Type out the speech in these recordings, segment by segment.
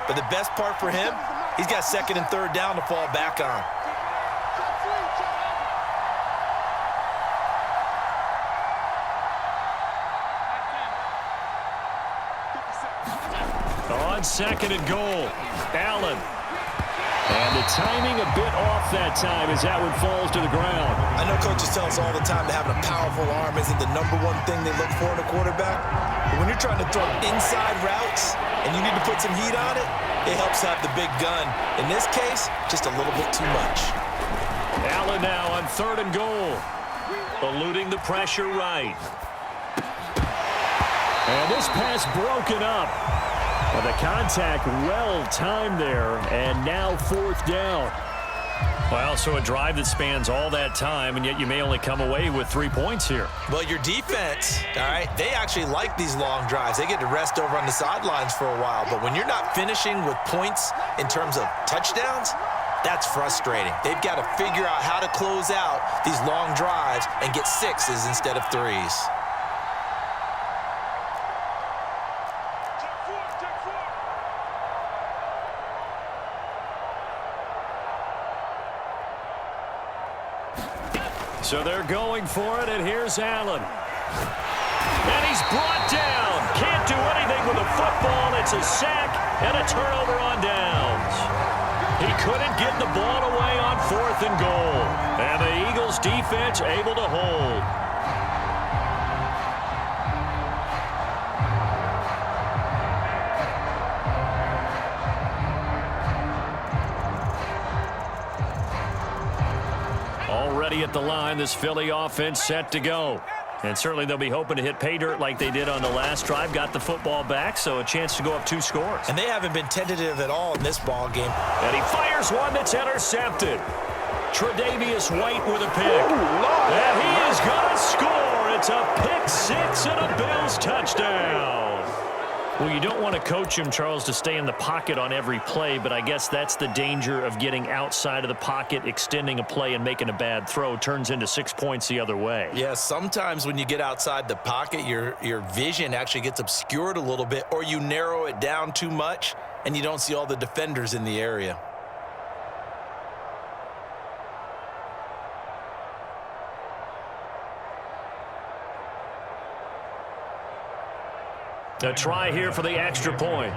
But the best part for him, he's got second and third down to fall back on. On second and goal, Allen. And the timing a bit off that time as that one falls to the ground. I know coaches tell us all the time that having a powerful arm isn't the #1 thing they look for in a quarterback. But when you're trying to throw inside routes and you need to put some heat on it, it helps have the big gun. In this case, just a little bit too much. Allen now on third and goal. Eluding the pressure right. And this pass broken up. Well, the contact well-timed there, and now fourth down. Well, so a drive that spans all that time, and yet you may only come away with 3 points here. Well, your defense, all right, they actually like these long drives. They get to rest over on the sidelines for a while. But when you're not finishing with points in terms of touchdowns, that's frustrating. They've got to figure out how to close out these long drives and get 6s instead of 3s. So they're going for it, and here's Allen. And he's brought down. Can't do anything with the football. It's a sack and a turnover on downs. He couldn't get the ball away on fourth and goal. And the Eagles defense able to hold. Already at the line, this Philly offense set to go. And certainly they'll be hoping to hit pay dirt like they did on the last drive. Got the football back, so a chance to go up 2 scores. And they haven't been tentative at all in this ball game. And he fires one that's intercepted. Tre'Davious White with a pick. And he is going to score. It's a pick 6 and a Bills touchdown. Well, you don't want to coach him, Charles, to stay in the pocket on every play, but I guess that's the danger of getting outside of the pocket, extending a play, and making a bad throw. Turns into 6 points the other way. Yeah, sometimes when you get outside the pocket, your vision actually gets obscured a little bit, or you narrow it down too much, and you don't see all the defenders in the area. A try here for the extra point.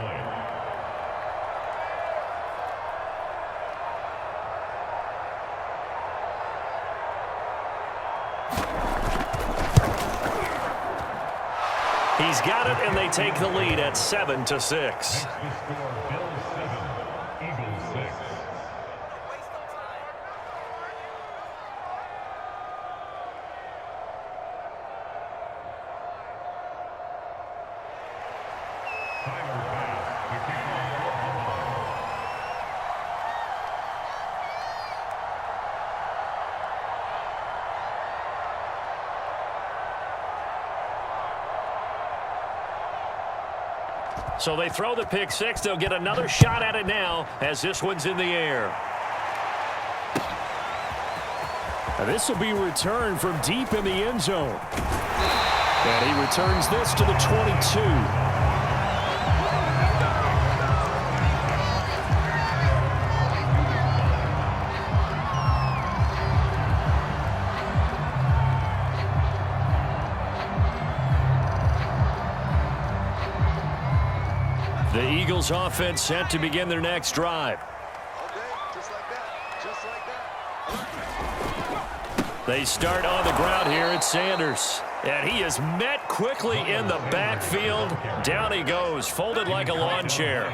He's got it, and they take the lead at 7-6. So they throw the pick 6. They'll get another shot at it now as this one's in the air. Now this will be returned from deep in the end zone. And he returns this to the 22. The Eagles offense set to begin their next drive. They start on the ground here at Sanders. And he is met quickly in the backfield. Down he goes, folded like a lawn chair.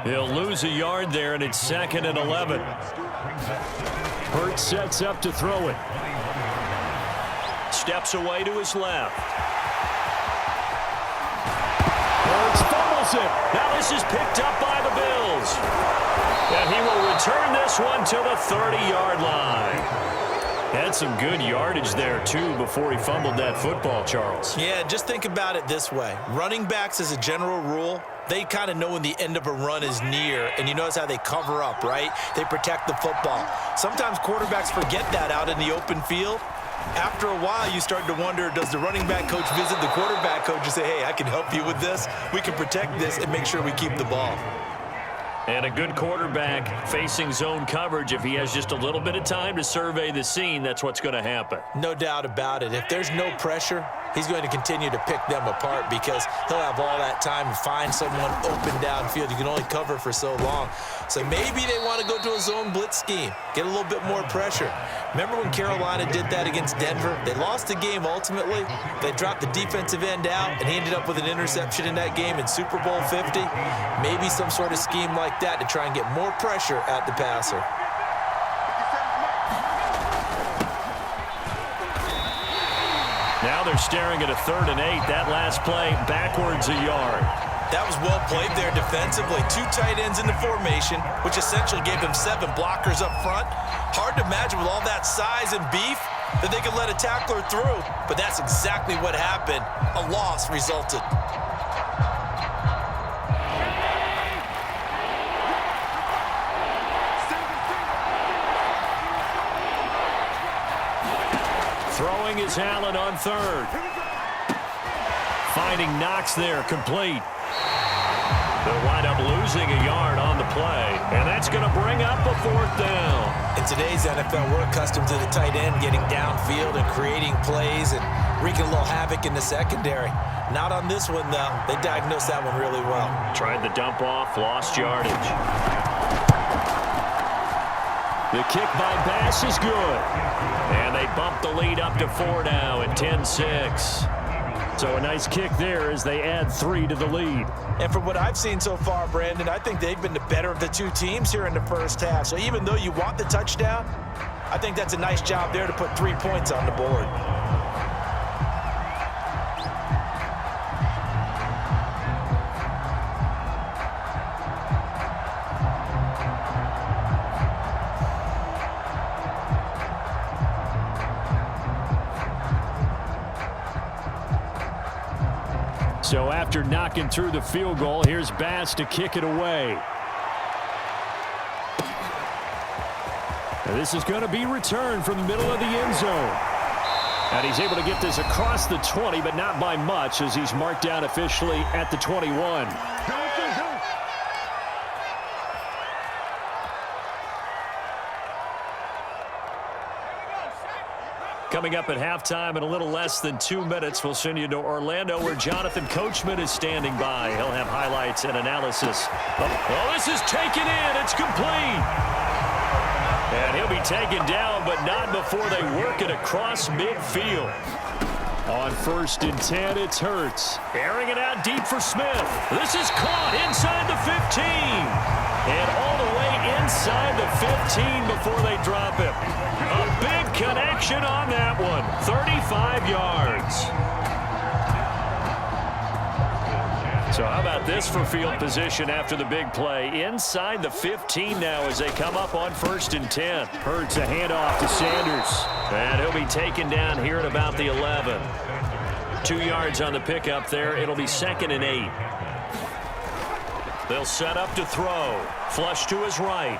He'll lose a yard there, and it's 2nd and 11. Hurts sets up to throw it. Steps away to his left. Hurts fumbles it. Now this is picked up by the Bills. And he will return this one to the 30-yard line. Had some good yardage there, too, before he fumbled that football, Charles. Yeah, just think about it this way. Running backs, as a general rule, they kind of know when the end of a run is near, and you notice how they cover up, right? They protect the football. Sometimes quarterbacks forget that out in the open field. After a while, you start to wonder, does the running back coach visit the quarterback coach and say, hey, I can help you with this. We can protect this and make sure we keep the ball. And a good quarterback facing zone coverage. If he has just a little bit of time to survey the scene, that's what's going to happen. No doubt about it. If there's no pressure, he's going to continue to pick them apart because he'll have all that time to find someone open downfield. You can only cover for so long. So maybe they want to go to a zone blitz scheme, get a little bit more pressure. Remember when Carolina did that against Denver? They lost the game ultimately. They dropped the defensive end out, and he ended up with an interception in that game in Super Bowl 50. Maybe some sort of scheme like that to try and get more pressure at the passer. Now they're staring at a 3rd and 8. That last play, backwards a yard. That was well played there defensively. 2 tight ends in the formation, which essentially gave them 7 blockers up front. Hard to imagine with all that size and beef that they could let a tackler through. But that's exactly what happened. A loss resulted. Throwing is Allen on 3rd. Finding Knox there, complete. They'll wind up losing a yard on the play, and that's going to bring up a 4th down. In today's NFL, we're accustomed to the tight end getting downfield and creating plays and wreaking a little havoc in the secondary. Not on this one, though. They diagnosed that one really well. Tried the dump off, lost yardage. The kick by Bass is good. And they bump the lead up to 4 now at 10-6. So a nice kick there as they add 3 to the lead. And from what I've seen so far, Brandon, I think they've been the better of the 2 teams here in the first half. So even though you want the touchdown, I think that's a nice job there to put 3 points on the board. So after knocking through the field goal, here's Bass to kick it away. And this is going to be returned from the middle of the end zone. And he's able to get this across the 20, but not by much as he's marked down officially at the 21. Coming up at halftime in a little less than 2 minutes, we'll send you to Orlando where Jonathan Coachman is standing by. He'll have highlights and analysis. Oh, this is taken in. It's complete. And he'll be taken down, but not before they work it across midfield. On 1st and 10, it's Hurts. Airing it out deep for Smith. This is caught inside the 15. And all the way inside the 15 before they drop him. A big connection on that one. 35 yards. So how about this for field position after the big play? Inside the 15 now as they come up on 1st and 10. Hurts a handoff to Sanders. And he'll be taken down here at about the 11. 2 yards on the pickup there. It'll be 2nd and 8. They'll set up to throw. Flush to his right.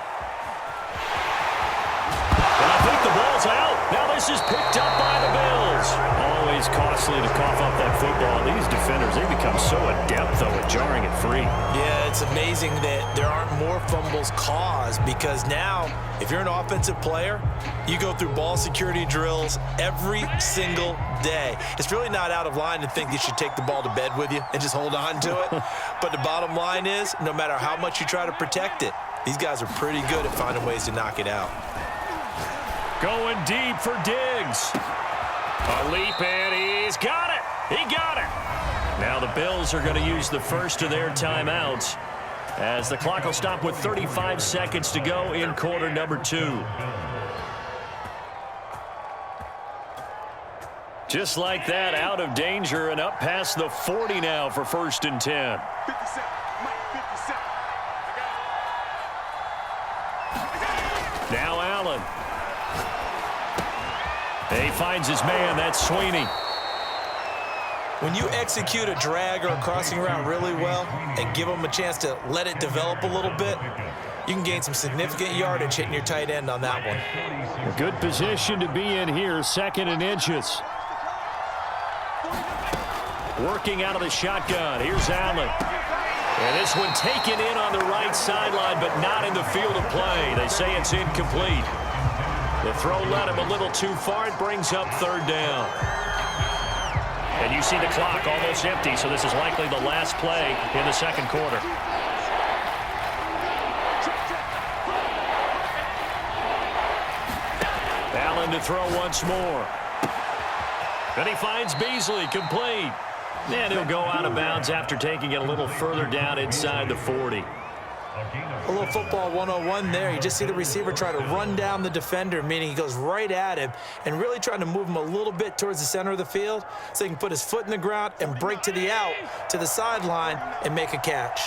And I think the ball's out. Now this is picked up by the Bills. Always costly to cough up that football. These defenders, they become so adept, though, at jarring it free. Yeah, it's amazing that there aren't more fumbles caused because now, if you're an offensive player, you go through ball security drills every single day. It's really not out of line to think you should take the ball to bed with you and just hold on to it. But the bottom line is, no matter how much you try to protect it, these guys are pretty good at finding ways to knock it out. Going deep for Diggs. A leap, and he's got it. He got it. Now the Bills are going to use the first of their timeouts as the clock will stop with 35 seconds to go in quarter number 2. Just like that, out of danger and up past the 40 now for 1st and 10. Now Allen. He finds his man. That's Sweeney. When you execute a drag or a crossing route really well and give them a chance to let it develop a little bit, you can gain some significant yardage hitting your tight end on that one. A good position to be in here, 2nd and inches. Working out of the shotgun. Here's Allen. And this one taken in on the right sideline, but not in the field of play. They say it's incomplete. The throw led him a little too far. It brings up third down. And you see the clock almost empty, so this is likely the last play in the second quarter. Allen to throw once more. And he finds Beasley, complete. And he'll go out of bounds after taking it a little further down inside the 40. A little football 101 there. You just see the receiver try to run down the defender, meaning he goes right at him and really trying to move him a little bit towards the center of the field so he can put his foot in the ground and break to the out, to the sideline, and make a catch.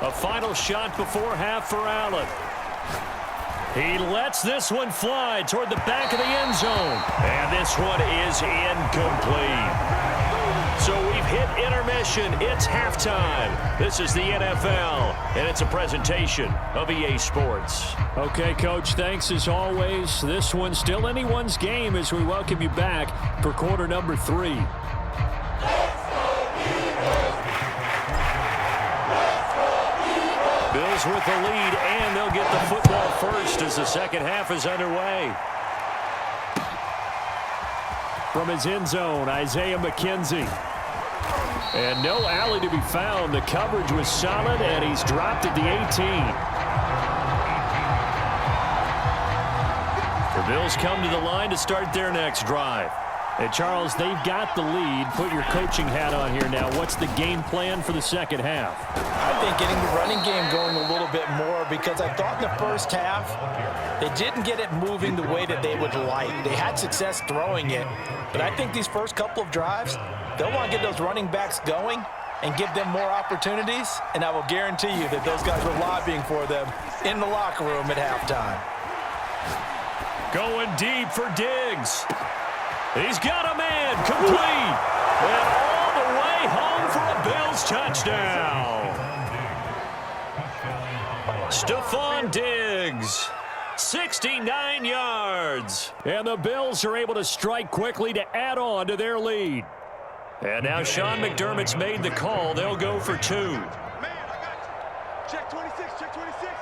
A final shot before half for Allen. He lets this one fly toward the back of the end zone. And this one is incomplete. So we've hit intermission. It's halftime. This is the NFL, and it's a presentation of EA Sports. Okay, Coach, thanks as always. This one's still anyone's game as we welcome you back for quarter number 3. Bills with the lead, and they'll get the football first as the second half is underway. From his end zone, Isaiah McKenzie. And no alley to be found. The coverage was solid, and he's dropped at the 18. The Bills come to the line to start their next drive. And, Charles, they've got the lead. Put your coaching hat on here now. What's the game plan for the second half? I think getting the running game going a little bit more, because I thought in the first half they didn't get it moving the way that they would like. They had success throwing it, but I think these first couple of drives, they'll want to get those running backs going and give them more opportunities, and I will guarantee you that those guys were lobbying for them in the locker room at halftime. Going deep for Diggs. He's got a man, complete, and all the way home for a Bills touchdown. Stephon Diggs, 69 yards. And the Bills are able to strike quickly to add on to their lead. And now Sean McDermott's made the call. They'll go for 2. Man, I got you. Check 26, check 26.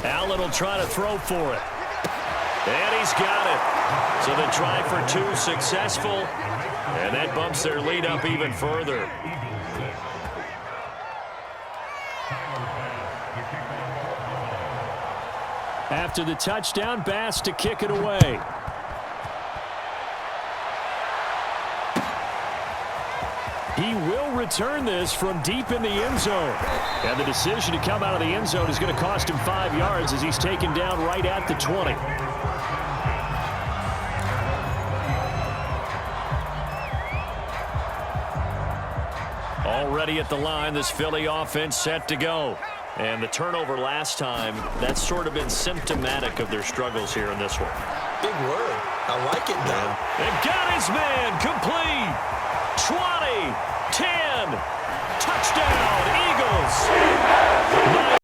Allen will try to throw for it. And he's got it. So the try for 2 successful. And that bumps their lead up even further. After the touchdown, Bass to kick it away. He will return this from deep in the end zone. And the decision to come out of the end zone is going to cost him 5 yards as he's taken down right at the 20. Already at the line, this Philly offense set to go. And the turnover last time, that's sort of been symptomatic of their struggles here in this one. Big word. I like it, though. And got his man, complete. 20, 10, touchdown, Eagles.